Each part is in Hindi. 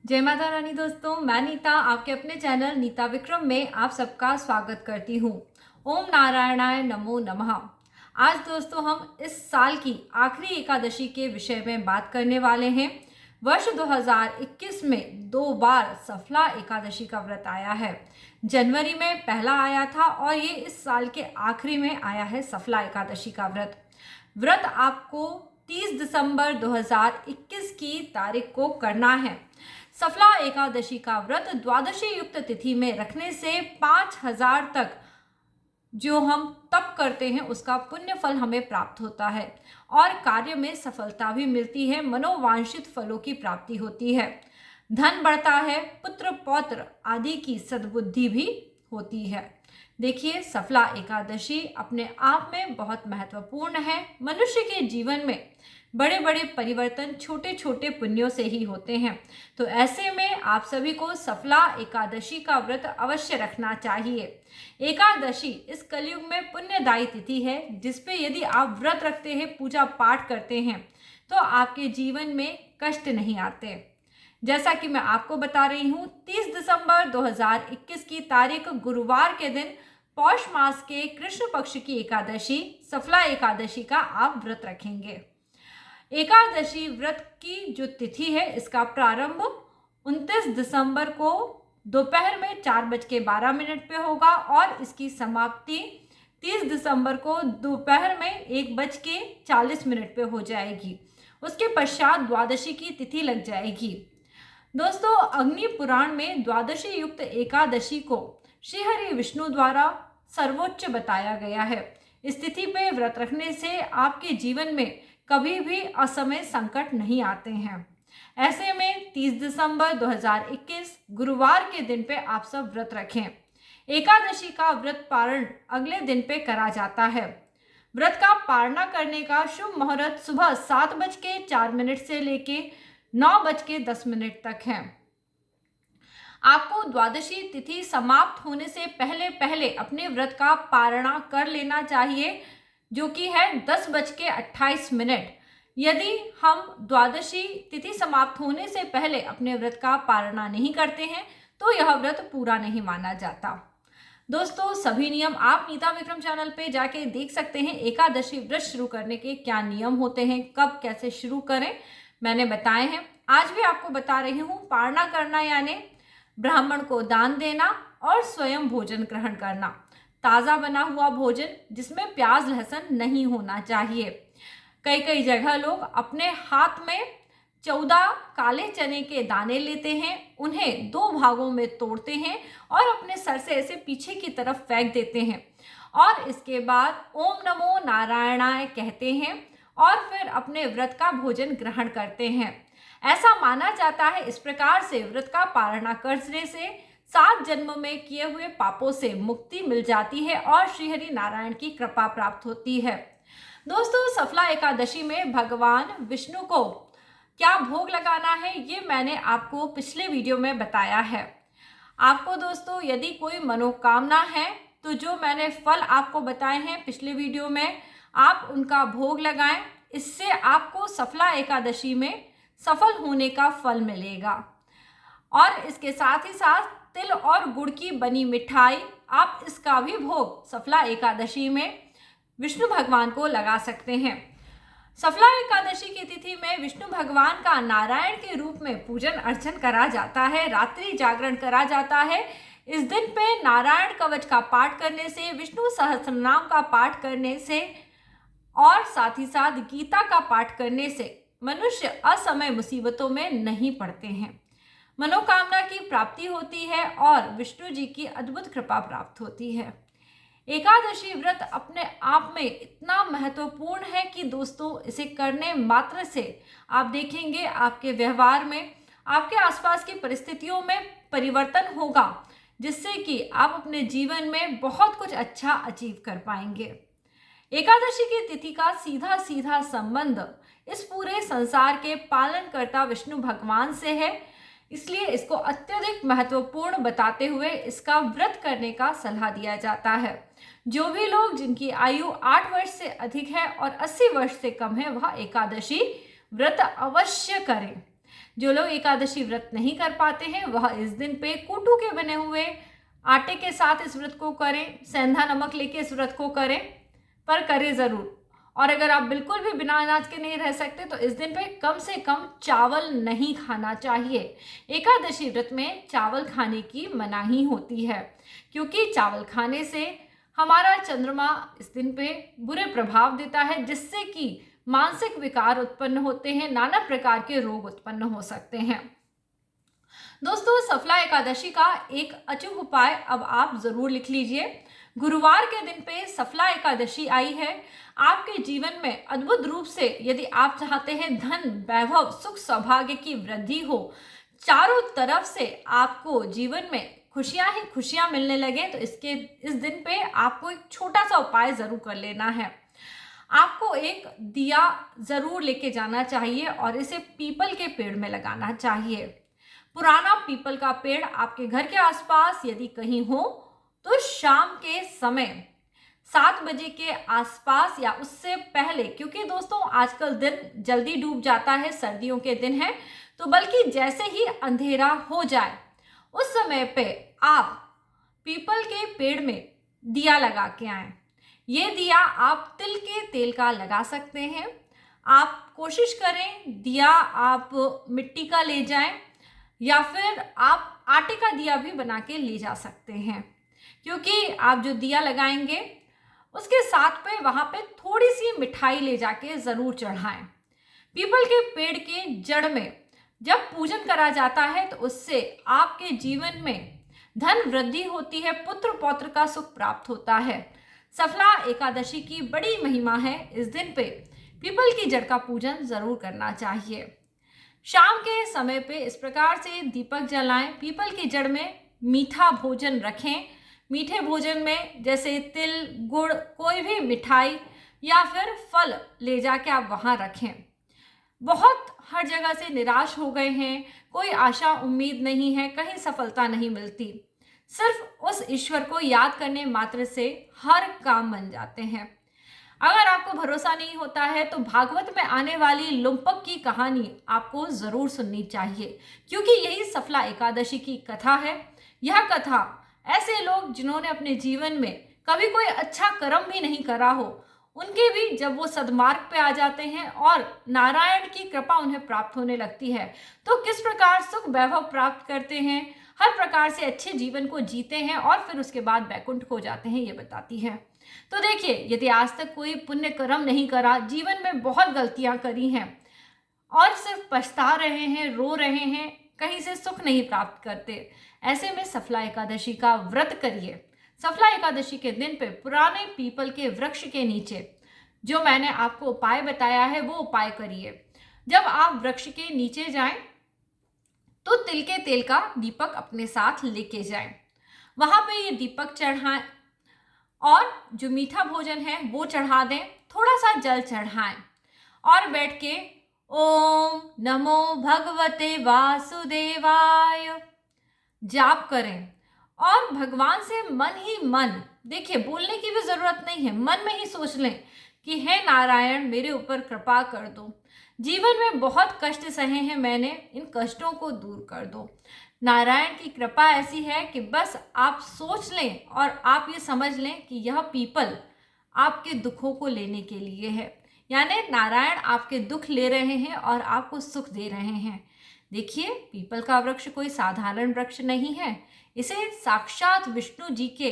जय माता रानी दोस्तों, मैं नीता आपके अपने चैनल नीता विक्रम में आप सबका स्वागत करती हूँ। ओम नारायणाय नमो नमः। आज दोस्तों हम इस साल की आखिरी एकादशी के विषय में बात करने वाले हैं। वर्ष 2021 में 2 बार सफला एकादशी का व्रत आया है। जनवरी में पहला आया था और ये इस साल के आखिरी में आया है सफला एकादशी का व्रत आपको 30 दिसंबर 2021 की तारीख को करना है। सफला एकादशी का व्रत द्वादशी युक्त तिथि में रखने से 5000 तक जो हम तप करते हैं उसका पुण्य फल हमें प्राप्त होता है और कार्य में सफलता भी मिलती है, मनोवांछित फलों की प्राप्ति होती है, धन बढ़ता है, पुत्र पौत्र आदि की सद्बुद्धि भी होती है। देखिए, सफला एकादशी अपने आप में बहुत महत्वपूर्ण है। मनुष्य के जीवन में बड़े बड़े परिवर्तन छोटे छोटे पुण्यों से ही होते हैं। तो ऐसे में आप सभी को सफला एकादशी का व्रत अवश्य रखना चाहिए। एकादशी इस कलयुग में पुण्यदायी तिथि है, जिसपे यदि आप व्रत रखते हैं, पूजा पाठ करते हैं, तो आपके जीवन में कष्ट नहीं आते। जैसा कि मैं आपको बता रही हूँ, 30 दिसंबर 2021 की तारीख गुरुवार के दिन पौष मास के कृष्ण पक्ष की एकादशी सफला एकादशी का आप व्रत रखेंगे। एकादशी व्रत की जो तिथि है, इसका प्रारंभ 29 दिसंबर को दोपहर में 4:12 पे होगा और इसकी समाप्ति 30 दिसंबर को दोपहर में 1:40 पे हो जाएगी। उसके पश्चात द्वादशी की तिथि लग जाएगी। दोस्तों, अग्नि पुराण में द्वादशी युक्त एकादशी को श्री हरि विष्णु द्वारा सर्वोच्च बताया गया है। इस तिथि पे व्रत रखने से आपके जीवन में कभी भी असमय संकट नहीं आते हैं। ऐसे में 30 दिसंबर 2021 गुरुवार के दिन पे आप सब व्रत रखें। एकादशी का व्रत पारण अगले दिन पे करा जाता है। व्रत का पारणा करने का शुभ मुहूर्त सुबह 7:04 से लेके 9:10 तक है। आपको द्वादशी तिथि समाप्त होने से पहले पहले अपने व्रत का पारणा कर लेना चाहिए, जो कि है 10:28। यदि हम द्वादशी तिथि समाप्त होने से पहले अपने व्रत का पारणा नहीं करते हैं तो यह व्रत पूरा नहीं माना जाता। दोस्तों, सभी नियम आप नीता विक्रम चैनल पे जाके देख सकते हैं। एकादशी व्रत शुरू करने के क्या नियम होते हैं, कब कैसे शुरू करें, मैंने बताए हैं। आज भी आपको बता रही हूँ। पारणा करना यानी ब्राह्मण को दान देना और स्वयं भोजन ग्रहण करना। ताज़ा बना हुआ भोजन जिसमें प्याज लहसुन नहीं होना चाहिए। कई जगह लोग अपने हाथ में 14 काले चने के दाने लेते हैं, उन्हें 2 भागों में तोड़ते हैं और अपने सर से ऐसे पीछे की तरफ फेंक देते हैं और इसके बाद ओम नमो नारायणाय कहते हैं और फिर अपने व्रत का भोजन ग्रहण करते हैं। ऐसा माना जाता है, इस प्रकार से व्रत का पारणा करने से 7 जन्म में किए हुए पापों से मुक्ति मिल जाती है और श्री हरि नारायण की कृपा प्राप्त होती है। दोस्तों, सफला एकादशी में भगवान विष्णु को क्या भोग लगाना है, ये मैंने आपको पिछले वीडियो में बताया है। आपको दोस्तों यदि कोई मनोकामना है तो जो मैंने फल आपको बताए हैं पिछले वीडियो में, आप उनका भोग लगाएं। इससे आपको सफला एकादशी में सफल होने का फल मिलेगा। और इसके साथ ही साथ तिल और गुड़ की बनी मिठाई, आप इसका भी भोग सफला एकादशी में विष्णु भगवान को लगा सकते हैं। सफला एकादशी की तिथि में विष्णु भगवान का नारायण के रूप में पूजन अर्चन करा जाता है, रात्रि जागरण करा जाता है। इस दिन पे नारायण कवच का पाठ करने से, विष्णु सहस्त्रनाम का पाठ करने से और साथ ही साथ गीता का पाठ करने से मनुष्य असमय मुसीबतों में नहीं पड़ते हैं, मनोकामना की प्राप्ति होती है और विष्णु जी की अद्भुत कृपा प्राप्त होती है। एकादशी व्रत अपने आप में इतना महत्वपूर्ण है कि दोस्तों, इसे करने मात्र से आप देखेंगे आपके व्यवहार में, आपके आसपास की परिस्थितियों में परिवर्तन होगा, जिससे कि आप अपने जीवन में बहुत कुछ अच्छा अचीव कर पाएंगे। एकादशी की तिथि का सीधा सीधा संबंध इस पूरे संसार के पालनकर्ता विष्णु भगवान से है, इसलिए इसको अत्यधिक महत्वपूर्ण बताते हुए इसका व्रत करने का सलाह दिया जाता है। जो भी लोग जिनकी आयु 8 वर्ष से अधिक है और 80 वर्ष से कम है, वह एकादशी व्रत अवश्य करें। जो लोग एकादशी व्रत नहीं कर पाते हैं वह इस दिन पे कूटू के बने हुए आटे के साथ इस व्रत को करें, सेंधा नमक लेके इस व्रत को करें, पर करें ज़रूर। और अगर आप बिल्कुल भी बिना अनाज के नहीं रह सकते तो इस दिन पे कम से कम चावल नहीं खाना चाहिए। एकादशी व्रत में चावल खाने की मनाही होती है, क्योंकि चावल खाने से हमारा चंद्रमा इस दिन पे बुरे प्रभाव देता है, जिससे कि मानसिक विकार उत्पन्न होते हैं, नाना प्रकार के रोग उत्पन्न हो सकते हैं। दोस्तों, सफला एकादशी का एक अचूक उपाय अब आप जरूर लिख लीजिए। गुरुवार के दिन पे सफला एकादशी आई है। आपके जीवन में अद्भुत रूप से यदि आप चाहते हैं धन, वैभव, सुख, सौभाग्य की वृद्धि हो, चारों तरफ से आपको जीवन में खुशियां ही खुशियां मिलने लगे, तो इस दिन पे आपको एक छोटा सा उपाय जरूर कर लेना है। आपको एक दिया जरूर लेके जाना चाहिए और इसे पीपल के पेड़ में लगाना चाहिए। पुराना पीपल का पेड़ आपके घर के आसपास यदि कहीं हो तो शाम के समय 7 बजे के आसपास या उससे पहले, क्योंकि दोस्तों आजकल दिन जल्दी डूब जाता है, सर्दियों के दिन है, तो बल्कि जैसे ही अंधेरा हो जाए उस समय पे आप पीपल के पेड़ में दिया लगा के आएं। ये दिया आप तिल के तेल का लगा सकते हैं। आप कोशिश करें दिया आप मिट्टी का ले जाएं, या फिर आप आटे का दिया भी बना के ले जा सकते हैं, क्योंकि आप जो दिया लगाएंगे उसके साथ पे वहाँ पे थोड़ी सी मिठाई ले जाके ज़रूर चढ़ाएं। पीपल के पेड़ के जड़ में जब पूजन करा जाता है तो उससे आपके जीवन में धन वृद्धि होती है, पुत्र पौत्र का सुख प्राप्त होता है। सफला एकादशी की बड़ी महिमा है। इस दिन पे पीपल की जड़ का पूजन ज़रूर करना चाहिए। शाम के समय पे इस प्रकार से दीपक जलाएं, पीपल की जड़ में मीठा भोजन रखें। मीठे भोजन में जैसे तिल, गुड़, कोई भी मिठाई या फिर फल ले जाके आप वहाँ रखें। बहुत हर जगह से निराश हो गए हैं, कोई आशा उम्मीद नहीं है, कहीं सफलता नहीं मिलती। सिर्फ उस ईश्वर को याद करने मात्र से हर काम बन जाते हैं। अगर आपको भरोसा नहीं होता है तो भागवत में आने वाली लुम्पक की कहानी आपको जरूर सुननी चाहिए, क्योंकि यही सफला एकादशी की कथा है। यह कथा ऐसे लोग जिन्होंने अपने जीवन में कभी कोई अच्छा कर्म भी नहीं करा हो, उनके भी जब वो सद्मार्ग पे आ जाते हैं और नारायण की कृपा उन्हें प्राप्त होने लगती है, तो किस प्रकार सुख वैभव प्राप्त करते हैं, हर प्रकार से अच्छे जीवन को जीते हैं और फिर उसके बाद वैकुंठ को जाते हैं, ये बताती है। तो देखिए, यदि आज तक कोई पुण्य कर्म नहीं करा, जीवन में बहुत गलतियां करी हैं और सिर्फ पछता रहे हैं, रो रहे हैं, कहीं से सुख नहीं प्राप्त करते, ऐसे में सफला एकादशी का व्रत करिए। सफला एकादशी के दिन पे पुराने पीपल के वृक्ष के नीचे जो मैंने आपको उपाय बताया है वो उपाय करिए। जब आप वृक्ष के नीचे जाएं तो तिल के तेल का दीपक अपने साथ लेके जाएं। वहां पे ये दीपक चढ़ाएं और जो मीठा भोजन है वो चढ़ा दें, थोड़ा सा जल चढ़ाएं और बैठ के ओम नमो भगवते वासुदेवाय जाप करें और भगवान से मन ही मन, देखिए बोलने की भी जरूरत नहीं है, मन में ही सोच लें कि हे नारायण मेरे ऊपर कृपा कर दो, जीवन में बहुत कष्ट सहे हैं मैंने, इन कष्टों को दूर कर दो। नारायण की कृपा ऐसी है कि बस आप सोच लें और आप ये समझ लें कि यह पीपल आपके दुखों को लेने के लिए है, यानी नारायण आपके दुख ले रहे हैं और आपको सुख दे रहे हैं। देखिए, पीपल का वृक्ष कोई साधारण वृक्ष नहीं है, इसे साक्षात विष्णु जी के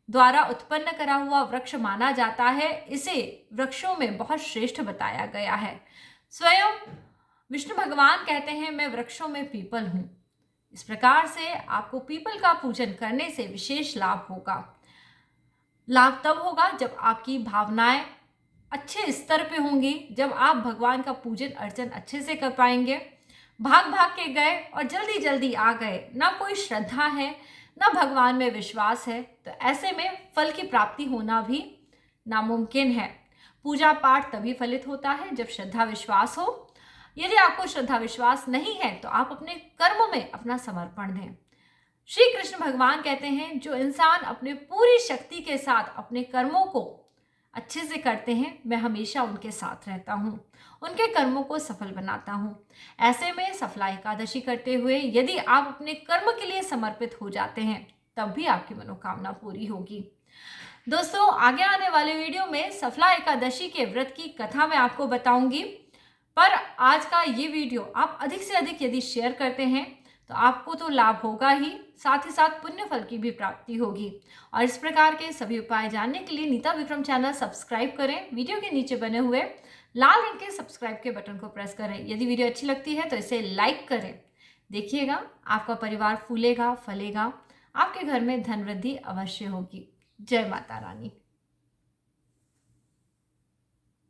द्वारा उत्पन्न करा हुआ वृक्ष माना जाता है। इसे वृक्षों में बहुत श्रेष्ठ बताया गया है। स्वयं विष्णु भगवान कहते हैं मैं वृक्षों में पीपल हूँ। इस प्रकार से आपको पीपल का पूजन करने से विशेष लाभ होगा। लाभ तब होगा जब आपकी भावनाएं अच्छे स्तर पे होंगी, जब आप भगवान का पूजन अर्चन अच्छे से कर पाएंगे। भाग भाग के गए और जल्दी जल्दी आ गए, ना कोई श्रद्धा है ना भगवान में विश्वास है, तो ऐसे में फल की प्राप्ति होना भी नामुमकिन है। पूजा पाठ तभी फलित होता है जब श्रद्धा विश्वास हो। यदि आपको श्रद्धा विश्वास नहीं है तो आप अपने कर्मों में अपना समर्पण दें। श्री कृष्ण भगवान कहते हैं जो इंसान अपने पूरी शक्ति के साथ अपने कर्मों को अच्छे से करते हैं, मैं हमेशा उनके साथ रहता हूँ, उनके कर्मों को सफल बनाता हूँ। ऐसे में सफला एकादशी करते हुए यदि आप अपने कर्म के लिए समर्पित हो जाते हैं, तब भी आपकी मनोकामना पूरी होगी। दोस्तों, आगे आने वाले वीडियो में सफला एकादशी के व्रत की कथा मैं आपको बताऊंगी। पर आज का ये वीडियो आप अधिक से अधिक यदि शेयर करते हैं तो आपको तो लाभ होगा ही, साथ ही साथ पुण्य फल की भी प्राप्ति होगी। और इस प्रकार के सभी उपाय जानने के लिए नीता विक्रम चैनल सब्सक्राइब करें। वीडियो के नीचे बने हुए लाल रंग के सब्सक्राइब के बटन को प्रेस करें। यदि वीडियो अच्छी लगती है तो इसे लाइक करें। देखिएगा, आपका परिवार फूलेगा, फलेगा, आपके घर में धन वृद्धि अवश्य होगी। जय माता रानी।